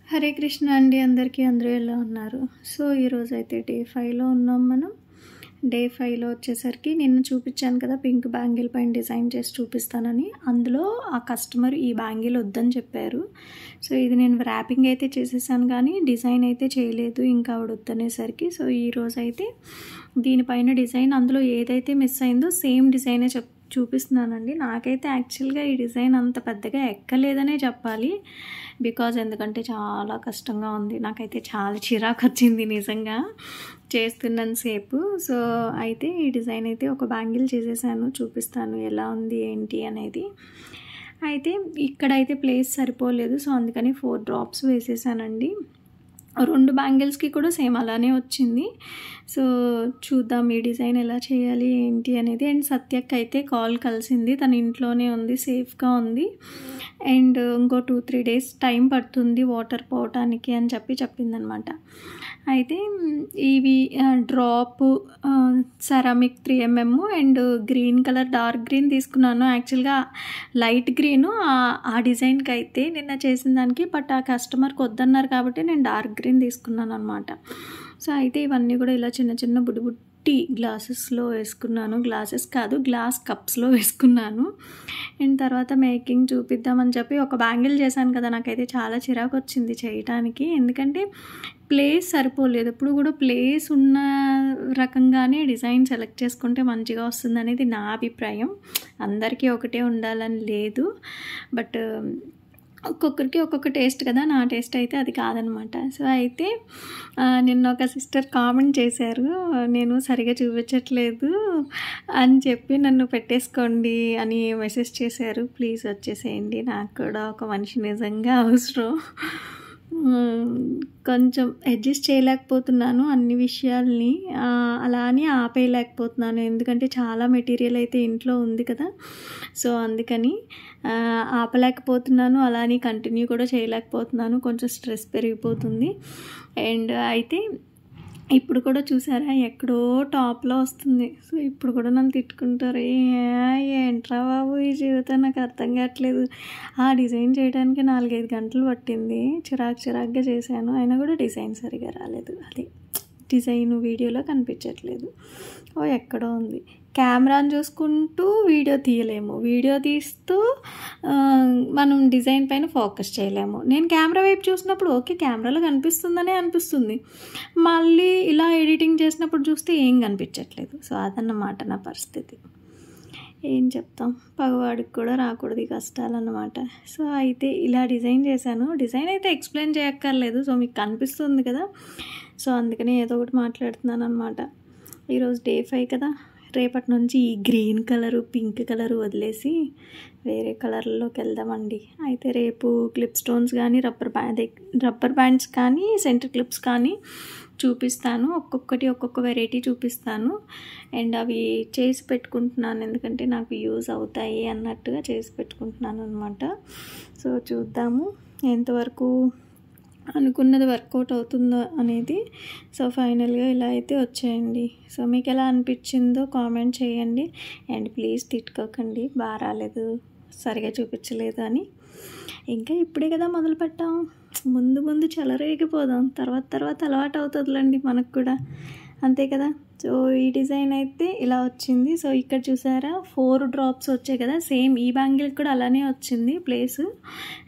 హరే కృష్ణ అండి అందరికీ. అందరూ ఎలా ఉన్నారు? సో ఈరోజైతే డే 5లో ఉన్నాం మనం. డే 5లో వచ్చేసరికి నిన్న చూపించాను కదా పింక్ బ్యాంగిల్ పైన డిజైన్ చేసి చూపిస్తానని. అందులో ఆ కస్టమర్ ఈ బ్యాంగిల్ వద్దని చెప్పారు. సో ఇది నేను ర్యాపింగ్ అయితే చేసేసాను కానీ డిజైన్ అయితే చేయలేదు, ఇంకా ఆవిడ వద్దనేసరికి. సో ఈరోజైతే దీనిపైన డిజైన్ అందులో ఏదైతే మిస్ అయిందో సేమ్ డిజైనే చూపిస్తున్నానండి. నాకైతే యాక్చువల్గా ఈ డిజైన్ అంత పెద్దగా ఎక్కలేదనే చెప్పాలి, బికాజ్ ఎందుకంటే చాలా కష్టంగా ఉంది. నాకైతే చాలా చిరాకు వచ్చింది నిజంగా చేస్తున్నంతసేపు. సో అయితే ఈ డిజైన్ అయితే ఒక బ్యాంగిల్ చేసేసాను, చూపిస్తాను ఎలా ఉంది ఏంటి అనేది. అయితే ఇక్కడైతే ప్లేస్ సరిపోలేదు, సో అందుకని 4 డ్రాప్స్ వేసేసానండి. 2 బ్యాంగిల్స్కి కూడా సేమ్ అలానే వచ్చింది. సో చూద్దాం ఈ డిజైన్ ఎలా చేయాలి ఏంటి అనేది. అండ్ సత్యకి అయితే కాల్ కలిసింది, తన ఇంట్లోనే ఉంది, సేఫ్గా ఉంది. అండ్ ఇంకో 2-3 డేస్ టైం పడుతుంది వాటర్ పోవటానికి అని చెప్పిందనమాట. అయితే ఇవి drop ceramic 3mm and green colour dark green తీసుకున్నాను. యాక్చువల్గా లైట్ గ్రీను ఆ డిజైన్కి అయితే నిన్న చేసిన దానికి, బట్ ఆ కస్టమర్కి వద్దన్నారు కాబట్టి నేను డార్క్ గ్రీన్ తీసుకున్నాను అనమాట. సో అయితే ఇవన్నీ కూడా ఇలా చిన్న చిన్న బుడ్డి గ్లాసెస్లో వేసుకున్నాను. గ్లాసెస్ కాదు, గ్లాస్ కప్స్లో వేసుకున్నాను. అండ్ తర్వాత మేకింగ్ చూపిద్దామని చెప్పి ఒక బ్యాంగిల్ చేశాను కదా, నాకైతే చాలా చిరాకు వచ్చింది చేయటానికి. ఎందుకంటే ప్లేస్ సరిపోలేదు. ఎప్పుడు కూడా ప్లేస్ ఉన్న రకంగానే డిజైన్ సెలెక్ట్ చేసుకుంటే మంచిగా వస్తుంది అనేది నా అభిప్రాయం. అందరికీ ఒకటే ఉండాలని లేదు, బట్ ఒక్కొక్కరికి ఒక్కొక్క టేస్ట్ కదా. నా టేస్ట్ అయితే అది కాదనమాట. సో అయితే నిన్న ఒక సిస్టర్ కామెంట్ చేశారు, నేను సరిగా చూపించట్లేదు అని చెప్పి నన్ను పెట్టేసుకోండి అని మెసేజ్ చేశారు. ప్లీజ్ వచ్చేసేయండి, నాకు కూడా ఒక మనిషి నిజంగా అవసరం. కొంచెం అడ్జస్ట్ చేయలేకపోతున్నాను అన్ని విషయాల్ని, అలా అని ఆపేయలేకపోతున్నాను. ఎందుకంటే చాలా మెటీరియల్ అయితే ఇంట్లో ఉంది కదా, సో అందుకని ఆపలేకపోతున్నాను. అలా అని కంటిన్యూ కూడా చేయలేకపోతున్నాను, కొంచెం స్ట్రెస్ పెరిగిపోతుంది. అండ్ అయితే ఇప్పుడు కూడా చూసారా ఎక్కడో టాప్లో వస్తుంది. సో ఇప్పుడు కూడా నన్ను తిట్టుకుంటారు, ఏంట్రా బాబు ఈ జీవితం, నాకు అర్థం కావట్లేదు. ఆ డిజైన్ చేయడానికి 4-5 గంటలు పట్టింది, చిరాకుగా చేశాను, అయినా కూడా డిజైన్ సరిగా రాలేదు. అది డిజైన్ వీడియోలో కనిపించట్లేదు, ఎక్కడో ఉంది. కెమెరాని చూసుకుంటూ వీడియో తీయలేము, వీడియో తీస్తూ మనం డిజైన్ పైన ఫోకస్ చేయలేము. నేను కెమెరా వైపు చూసినప్పుడు ఓకే కెమెరాలో కనిపిస్తుందనే అనిపిస్తుంది, మళ్ళీ ఇలా ఎడిటింగ్ చేసినప్పుడు చూస్తే ఏం కనిపించట్లేదు. సో అదన్నమాట నా పరిస్థితి. ఏం చెప్తాం, పగవాడికి కూడా రాకూడదు ఈ కష్టాలు అన్నమాట. సో అయితే ఇలా డిజైన్ చేశాను. డిజైన్ అయితే ఎక్స్ప్లెయిన్ చేయక్కర్లేదు, సో మీకు కనిపిస్తుంది కదా. సో అందుకని ఏదో ఒకటి మాట్లాడుతున్నాను అనమాట. ఈరోజు డే 5 కదా, రేపటి నుంచి ఈ గ్రీన్ కలరు పింక్ కలరు వదిలేసి వేరే కలర్లోకి వెళ్దామండి. అయితే రేపు క్లిప్ స్టోన్స్ కానీ రబ్బర్ బ్యాండ్స్ కానీ సెంటర్ క్లిప్స్ కానీ చూపిస్తాను. ఒక్కొక్క వెరైటీ చూపిస్తాను. అండ్ అవి చేసి పెట్టుకుంటున్నాను, ఎందుకంటే నాకు యూజ్ అవుతాయి అన్నట్టుగా చేసి పెట్టుకుంటున్నాను అనమాట. సో చూద్దాము ఎంతవరకు అనుకున్నది వర్కౌట్ అవుతుందో అనేది. సో ఫైనల్గా ఇలా అయితే వచ్చేయండి. సో మీకు ఎలా అనిపించిందో కామెంట్ చేయండి. అండ్ ప్లీజ్ తిట్టుకోకండి, బాగా రాలేదు, సరిగా చూపించలేదు అని. ఇంకా ఇప్పుడే కదా మొదలు పెట్టాం, ముందు చెలరేగిపోదాం, తర్వాత అలవాటు అవుతుందిలేండి మనకు కూడా, అంతే కదా. సో ఈ డిజైన్ అయితే ఇలా వచ్చింది. సో ఇక్కడ చూసారా 4 డ్రాప్స్ వచ్చాయి కదా, సేమ్ ఈ బ్యాంగిల్ కూడా అలానే వచ్చింది, ప్లేస్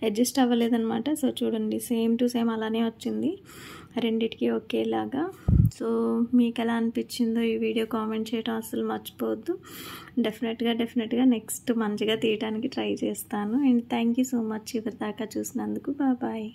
అడ్జస్ట్ అవ్వలేదన్నమాట. సో చూడండి సేమ్ టు సేమ్ అలానే వచ్చింది రెండిటికి ఒకేలాగా. సో మీకు ఎలా అనిపించిందో ఈ వీడియో కామెంట్ చేయడం అసలు మర్చిపోవద్దు. డెఫినెట్గా నెక్స్ట్ మంచిగా తీయడానికి ట్రై చేస్తాను. And thank you so much ఇప్పటిదాకా చూసినందుకు. బాయ్.